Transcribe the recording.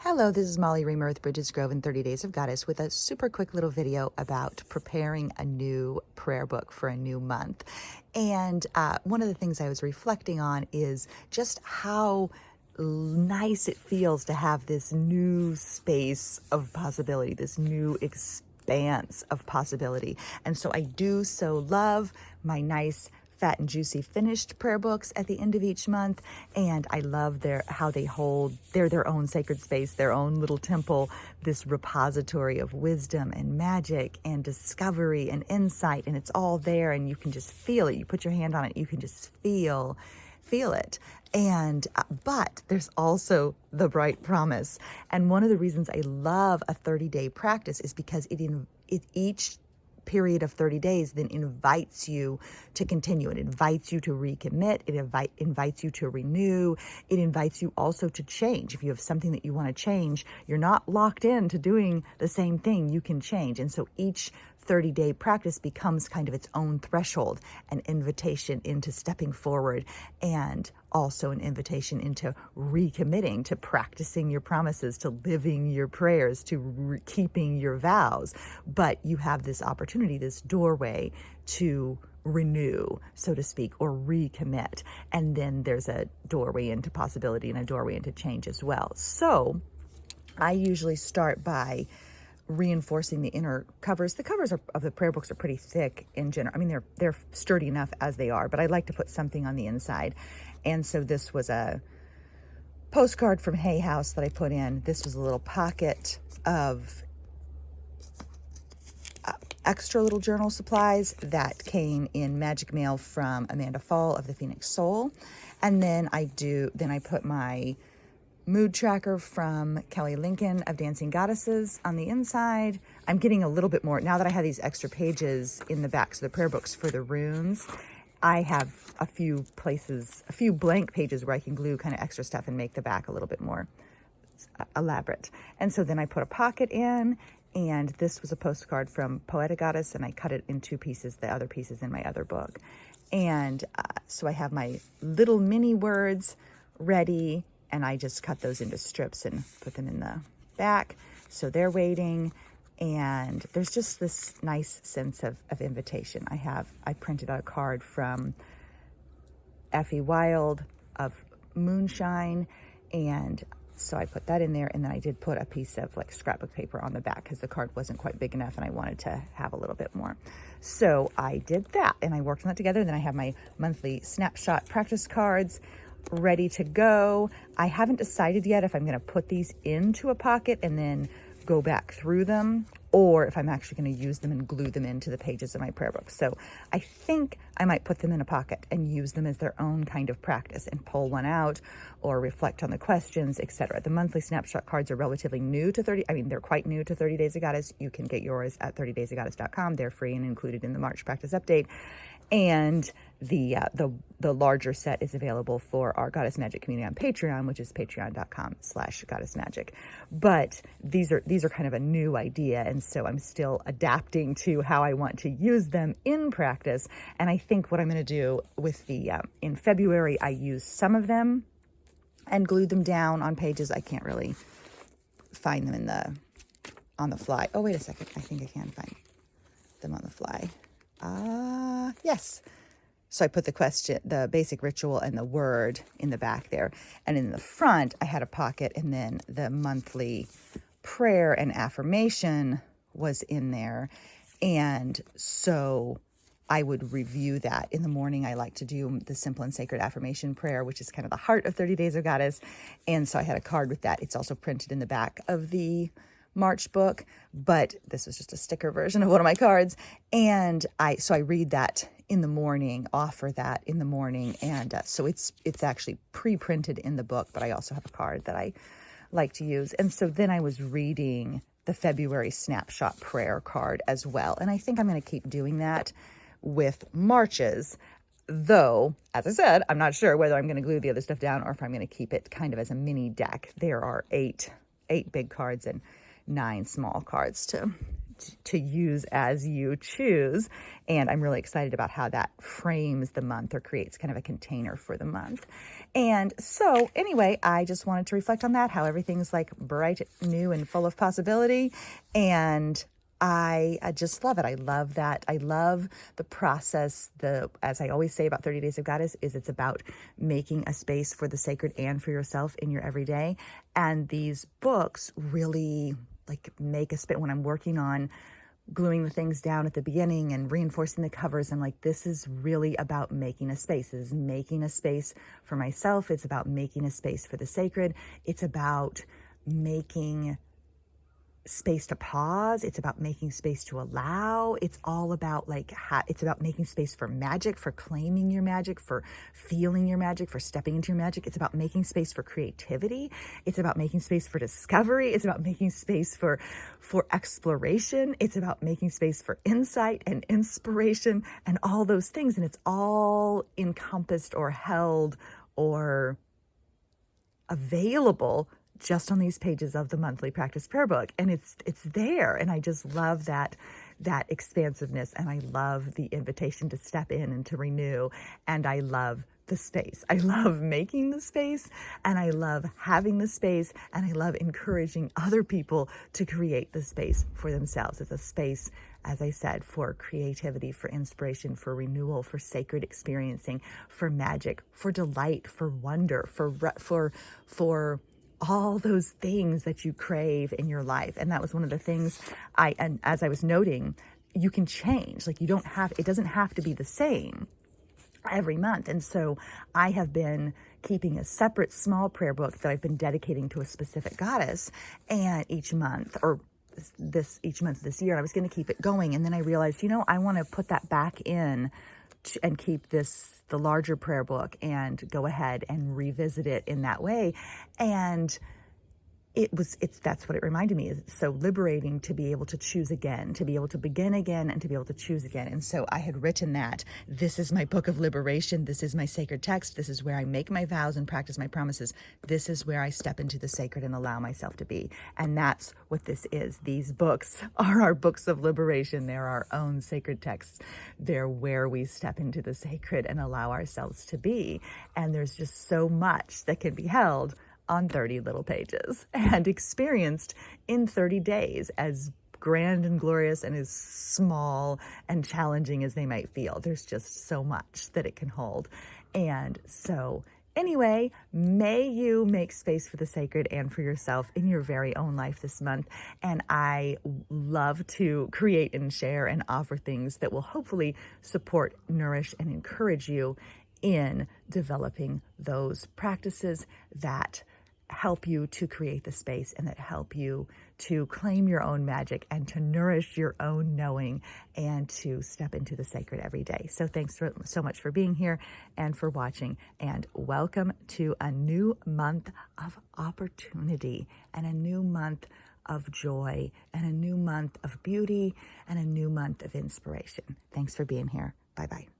Hello, this is Molly Reamer with Bridges Grove and 30 Days of Goddess with a super quick little video about preparing a new prayer book for a new month. And one of the things I was reflecting on is just how nice it feels to have this new space of possibility, this new expanse of possibility. And so I do so love my nice fat and juicy finished prayer books at the end of each month, and I love how they hold their own sacred space, their own little temple, this repository of wisdom and magic and discovery and insight, and it's all there and you can just feel it. You put your hand on it, you can just feel it. And but there's also the bright promise, and one of the reasons I love a 30-day practice is because each period of 30 days then invites you to continue. It invites you to recommit. It invites you to renew. It invites you also to change. If you have something that you want to change, you're not locked into doing the same thing. You can change. And so each 30-day practice becomes kind of its own threshold, an invitation into stepping forward, and also an invitation into recommitting, to practicing your promises, to living your prayers, to keeping your vows. But you have this opportunity, this doorway to renew, so to speak, or recommit. And then there's a doorway into possibility and a doorway into change as well. So I usually start by reinforcing the inner covers. The covers of the prayer books are pretty thick in general. I mean, they're sturdy enough as they are, but I like to put something on the inside. And so this was a postcard from Hay House that I put in. This was a little pocket of extra little journal supplies that came in magic mail from Amanda Fall of the Phoenix Soul. And then I put my mood tracker from Kelly Lincoln of Dancing Goddesses on the inside. I'm getting a little bit more now that I have these extra pages in the backs of the prayer books for the runes. I have a few blank pages where I can glue kind of extra stuff and make the back a little bit more elaborate. And so then I put a pocket in, and this was a postcard from Poetic Goddess, and I cut it in two pieces, the other pieces in my other book. And so I have my little mini words ready, and I just cut those into strips and put them in the back. So they're waiting, and there's just this nice sense of invitation. I printed out a card from Effie Wild of Moonshine, and so I put that in there, and then I did put a piece of like scrapbook paper on the back because the card wasn't quite big enough and I wanted to have a little bit more. So I did that, and I worked on that together. And then I have my monthly snapshot practice cards ready to go. I haven't decided yet if I'm going to put these into a pocket and then go back through them, or if I'm actually going to use them and glue them into the pages of my prayer book. So I think I might put them in a pocket and use them as their own kind of practice and pull one out or reflect on the questions, etc. The monthly snapshot cards are relatively new to they're quite new to 30 Days of Goddess. You can get yours at 30daysofgoddess.com. They're free and included in the March practice update. And the larger set is available for our Goddess Magic community on Patreon, which is patreon.com/goddessmagic. But these are kind of a new idea, and so I'm still adapting to how I want to use them in practice. And I think what I'm going to do with in February, I used some of them and glued them down on pages. I can't really find them on the fly. Oh, wait a second. I think I can find them on the fly. Yes. So I put the basic ritual and the word in the back there. And in the front, I had a pocket, and then the monthly prayer and affirmation was in there. And so I would review that. In the morning, I like to do the simple and sacred affirmation prayer, which is kind of the heart of 30 Days of Goddess. And so I had a card with that. It's also printed in the back of the March book, but this was just a sticker version of one of my cards. And I read that in the morning, offer that in the morning. And so it's actually pre-printed in the book, but I also have a card that I like to use. And so then I was reading the February snapshot prayer card as well. And I think I'm going to keep doing that with March's, though, as I said, I'm not sure whether I'm going to glue the other stuff down or if I'm going to keep it kind of as a mini deck. There are eight big cards and 9 small cards to to use as you choose. And I'm really excited about how that frames the month or creates kind of a container for the month. And so anyway, I just wanted to reflect on that, how everything's like bright, new, and full of possibility. And I just love it. I love that. I love the process. As I always say about 30 Days of Goddess, is it's about making a space for the sacred and for yourself in your everyday. And these books really like make a space. When I'm working on gluing the things down at the beginning and reinforcing the covers, I'm like, this is really about making a space. This is making a space for myself. It's about making a space for the sacred. It's about making space to pause. It's about making space to allow. It's all about like, it's about making space for magic, for claiming your magic, for feeling your magic, for stepping into your magic. It's about making space for creativity. It's about making space for discovery. It's about making space for exploration. It's about making space for insight and inspiration and all those things. And it's all encompassed or held or available just on these pages of the monthly practice prayer book. And it's there. And I just love that expansiveness. And I love the invitation to step in and to renew. And I love the space. I love making the space, and I love having the space, and I love encouraging other people to create the space for themselves. It's a space, as I said, for creativity, for inspiration, for renewal, for sacred experiencing, for magic, for delight, for wonder, for all those things that you crave in your life. And that was one of the things and as I was noting, you can change. Like it doesn't have to be the same every month. And so I have been keeping a separate small prayer book that I've been dedicating to a specific goddess, and each month this year, I was going to keep it going. And then I realized, I want to put that back in and keep the larger prayer book and go ahead and revisit it in that way. And that's what it reminded me. It's so liberating to be able to choose again, to be able to begin again, and to be able to choose again. And so I had written that this is my book of liberation. This is my sacred text. This is where I make my vows and practice my promises. This is where I step into the sacred and allow myself to be. And that's what this is. These books are our books of liberation. They're our own sacred texts. They're where we step into the sacred and allow ourselves to be. And there's just so much that can be held on 30 little pages and experienced in 30 days, as grand and glorious and as small and challenging as they might feel. There's just so much that it can hold. And so anyway, may you make space for the sacred and for yourself in your very own life this month. And I love to create and share and offer things that will hopefully support, nourish, and encourage you in developing those practices that help you to create the space and that help you to claim your own magic and to nourish your own knowing and to step into the sacred every day. So thanks so much for being here and for watching, and welcome to a new month of opportunity and a new month of joy and a new month of beauty and a new month of inspiration. Thanks for being here. Bye-bye.